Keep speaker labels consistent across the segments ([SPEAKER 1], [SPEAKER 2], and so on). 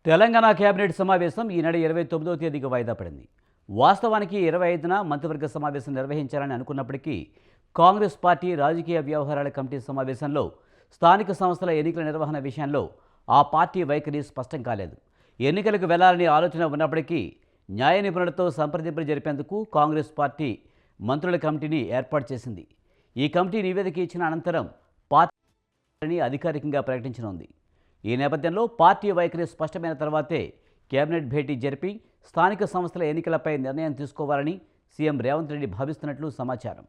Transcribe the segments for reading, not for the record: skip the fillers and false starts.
[SPEAKER 1] Telangana cabinet సమావేశం ఈ నెల 29వ తేదీకి వాయిదా పడింది. వాస్తవానికి 25న మంత్రివర్గ సమావేశం నిర్వహించాలని అనుకున్నప్పటికీ కాంగ్రెస్ పార్టీ రాజకీయ వ్యవహారాల కమిటీ సమావేశంలో స్థానిక సంస్థల ఎన్నికల నిర్వహణ విషయంలో ఆ పార్టీ వైఖరి స్పష్టం కాలేదు. ఎన్నికలకు వెళ్లాలని ఆలోచన ఉన్నప్పటికీ న్యాయ నిపుణులతో సంప్రదింపులు జరిపేందుకు కాంగ్రెస్ పార్టీ మంత్రుల కమిటీని ఏర్పాటు చేసింది. ఈ కమిటీ నివేదిక ఇచ్చిన అనంతరం పార్టీ అధికారికంగా ప్రకటించనుంది. ఈ నేపథ్యంలో పార్టీ వైఖరి స్పష్టమైన తర్వాతే కేబినెట్ భేటీ జరిపి స్థానిక సంస్థల ఎన్నికలపై నిర్ణయం తీసుకోవాలని సీఎం రేవంత్ రెడ్డి భావిస్తున్నట్లు సమాచారం.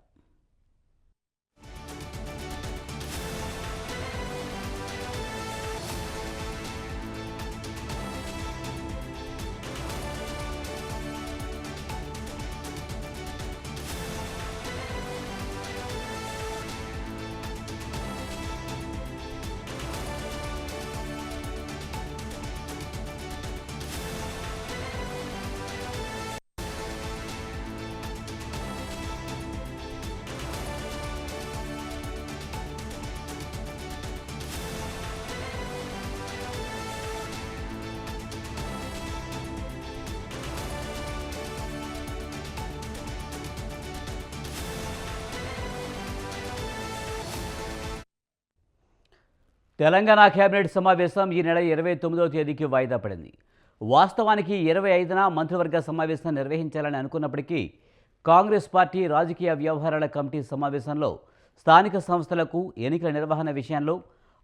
[SPEAKER 1] తెలంగాణ కేబినెట్ సమావేశం ఈ నెల 29వ తేదీకి వాయిదా పడింది. వాస్తవానికి 25న మంత్రివర్గ సమావేశం నిర్వహించాలని అనుకున్నప్పటికీ కాంగ్రెస్ పార్టీ రాజకీయ వ్యవహారాల కమిటీ సమావేశంలో స్థానిక సంస్థలకు ఎన్నికల నిర్వహణ విషయంలో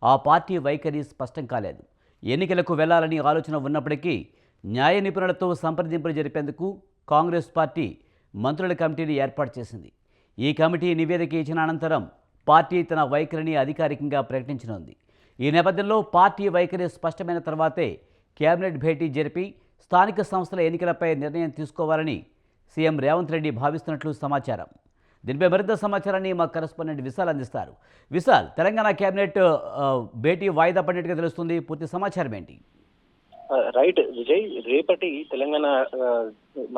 [SPEAKER 1] ఆ పార్టీ వైఖరి స్పష్టం కాలేదు. ఎన్నికలకు వెళ్లాలని ఆలోచన ఉన్నప్పటికీ న్యాయ నిపుణులతో సంప్రదింపులు జరిపేందుకు కాంగ్రెస్ పార్టీ మంత్రుల కమిటీని ఏర్పాటు చేసింది. ఈ కమిటీ నివేదిక ఇచ్చిన అనంతరం పార్టీ తన వైఖరిని అధికారికంగా ప్రకటించనుంది. ఈ నేపథ్యంలో పార్టీ వైఖరి స్పష్టమైన తర్వాతే కేబినెట్ భేటీ జరిపి స్థానిక సంస్థల ఎన్నికలపై నిర్ణయం తీసుకోవాలని సీఎం రేవంత్ రెడ్డి భావిస్తున్నట్లు సమాచారం. దీనిపై మరింత సమాచారాన్ని మా కరెస్పాండెంట్ విశాల్ అందిస్తారు. విశాల్, తెలంగాణ కేబినెట్ భేటీ వాయిదా పడినట్టుగా తెలుస్తుంది. పూర్తి సమాచారం ఏంటి?
[SPEAKER 2] రైట్ విజయ్, రేపటి తెలంగాణ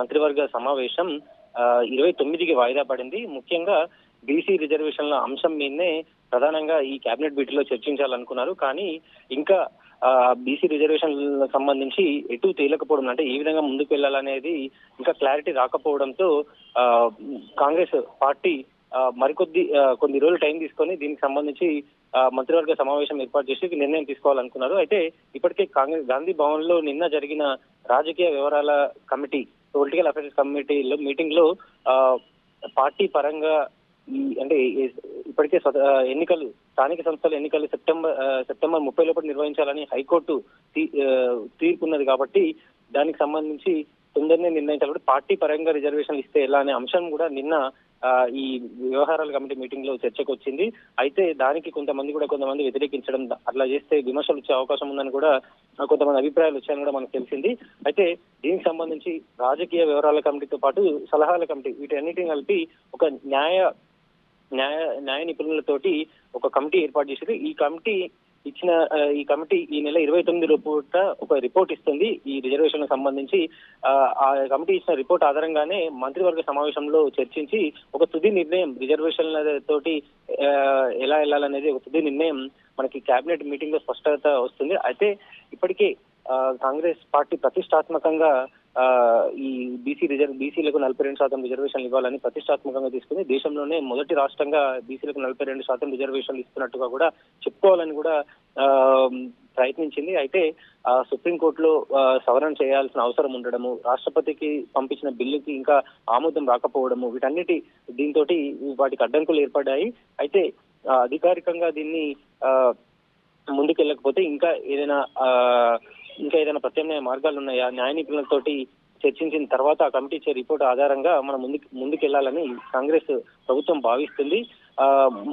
[SPEAKER 2] మంత్రివర్గ సమావేశం 29కి వాయిదా పడింది. ముఖ్యంగా బీసీ రిజర్వేషన్ల అంశం మీదనే ప్రధానంగా ఈ కేబినెట్ భేటీలో చర్చించాలనుకున్నారు. కానీ ఇంకా బీసీ రిజర్వేషన్లకు సంబంధించి ఎటు తేలకపోవడం, అంటే ఏ విధంగా ముందుకు వెళ్ళాలనేది ఇంకా క్లారిటీ రాకపోవడంతో కాంగ్రెస్ పార్టీ కొన్ని రోజులు టైం తీసుకొని దీనికి సంబంధించి మంత్రివర్గ సమావేశం ఏర్పాటు చేసి నిర్ణయం తీసుకోవాలనుకున్నారు. అయితే ఇప్పటికే కాంగ్రెస్ గాంధీ భవన్ లో నిన్న జరిగిన రాజకీయ వ్యవహారాల కమిటీ, పొలిటికల్ అఫైర్స్ కమిటీలో మీటింగ్ లో పార్టీ పరంగా అంటే ఇప్పటికే ఎన్నికలు, స్థానిక సంస్థల ఎన్నికలు సెప్టెంబర్ 30 లోపల నిర్వహించాలని హైకోర్టు తీర్పున్నది. కాబట్టి దానికి సంబంధించి తొందరనే నిర్ణయించాలి. పార్టీ పరంగా రిజర్వేషన్లు ఇస్తే ఎలా అనే అంశం కూడా నిన్న ఈ వ్యవహారాల కమిటీ మీటింగ్ లో చర్చకు వచ్చింది. అయితే దానికి కొంతమంది వ్యతిరేకించడం, అట్లా చేస్తే విమర్శలు వచ్చే అవకాశం ఉందని కూడా కొంతమంది అభిప్రాయాలు వచ్చాయని కూడా మనకు తెలిసింది. అయితే దీనికి సంబంధించి రాజకీయ వ్యవహారాల కమిటీతో పాటు సలహాల కమిటీ, వీటన్నిటిని కలిపి ఒక న్యాయ నిపుణులతోటి ఒక కమిటీ ఏర్పాటు చేసింది. ఈ కమిటీ ఈ నెల 29 లోపుట ఒక రిపోర్ట్ ఇస్తుంది. ఈ రిజర్వేషన్ సంబంధించి ఆ కమిటీ ఇచ్చిన రిపోర్ట్ ఆధారంగానే మంత్రివర్గ సమావేశంలో చర్చించి ఒక తుది నిర్ణయం, రిజర్వేషన్ల తోటి ఎలా వెళ్ళాలనేది ఒక తుది నిర్ణయం మనకి కేబినెట్ మీటింగ్ లో స్పష్టత వస్తుంది. అయితే ఇప్పటికే కాంగ్రెస్ పార్టీ ప్రతిష్టాత్మకంగా ఈ బీసీలకు 42% రిజర్వేషన్లు ఇవ్వాలని ప్రతిష్టాత్మకంగా తీసుకుని దేశంలోనే మొదటి రాష్ట్రంగా బీసీలకు 42% రిజర్వేషన్లు ఇస్తున్నట్టుగా కూడా చెప్పుకోవాలని కూడా ప్రయత్నించింది. అయితే సుప్రీంకోర్టులో సవరణ చేయాల్సిన అవసరం ఉండడము, రాష్ట్రపతికి పంపించిన బిల్లుకి ఇంకా ఆమోదం రాకపోవడము, దీంతో వాటికి అడ్డంకులు ఏర్పడ్డాయి. అయితే అధికారికంగా దీన్ని ముందుకెళ్ళకపోతే ఇంకా ఏదైనా ప్రత్యామ్నాయ మార్గాలు ఉన్నాయా, న్యాయ నిపుణులతోటి చర్చించిన తర్వాత ఆ కమిటీ ఇచ్చే రిపోర్ట్ ఆధారంగా మనం ముందుకెళ్లాలని కాంగ్రెస్ ప్రభుత్వం భావిస్తుంది.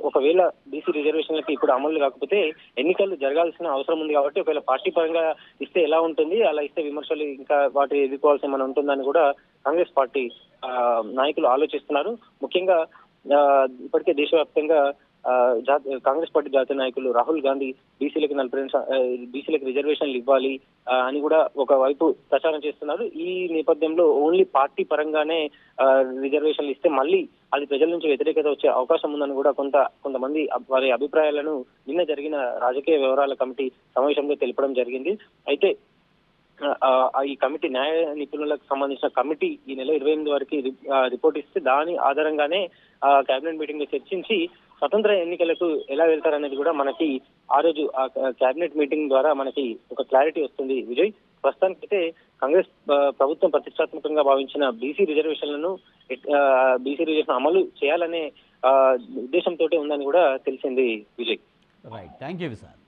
[SPEAKER 2] ఒకవేళ బీసీ రిజర్వేషన్లకి ఇప్పుడు అమలు కాకపోతే ఎన్నికలు జరగాల్సిన అవసరం ఉంది. కాబట్టి ఒకవేళ పార్టీ పరంగా ఇస్తే ఎలా ఉంటుంది, అలా ఇస్తే విమర్శలు ఇంకా వాటి ఎదుర్కోవాల్సి ఏమైనా ఉంటుందని కూడా కాంగ్రెస్ పార్టీ నాయకులు ఆలోచిస్తున్నారు. ముఖ్యంగా ఇప్పటికే దేశవ్యాప్తంగా కాంగ్రెస్ పార్టీ జాతీయ నాయకులు రాహుల్ గాంధీ బీసీలకు రిజర్వేషన్లు ఇవ్వాలి అని కూడా ఒకవైపు ప్రచారం చేస్తున్నారు. ఈ నేపథ్యంలో ఓన్లీ పార్టీ పరంగానే రిజర్వేషన్లు ఇస్తే మళ్ళీ అది ప్రజల నుంచి వ్యతిరేకత వచ్చే అవకాశం ఉందని కూడా కొంతమంది వారి అభిప్రాయాలను నిన్న జరిగిన రాజకీయ వ్యవహారాల కమిటీ సమావేశంలో తెలపడం జరిగింది. అయితే ఈ కమిటీ న్యాయ నిపుణులకు సంబంధించిన కమిటీ ఈ నెల 28 వరకు రిపోర్ట్ ఇస్తే దాని ఆధారంగానే కేబినెట్ మీటింగ్ లో చర్చించి స్వతంత్ర ఎన్నికలకు ఎలా వెళ్తారనేది కూడా మనకి ఆ రోజు ఆ కేబినెట్ మీటింగ్ ద్వారా మనకి ఒక క్లారిటీ వస్తుంది విజయ్. ప్రస్తుతానికైతే కాంగ్రెస్ ప్రభుత్వం ప్రతిష్టాత్మకంగా భావించిన బీసీ రిజర్వేషన్ అమలు చేయాలనే ఉద్దేశంతో ఉందని కూడా తెలిసింది Vijay.
[SPEAKER 1] Right, thank you Vishal.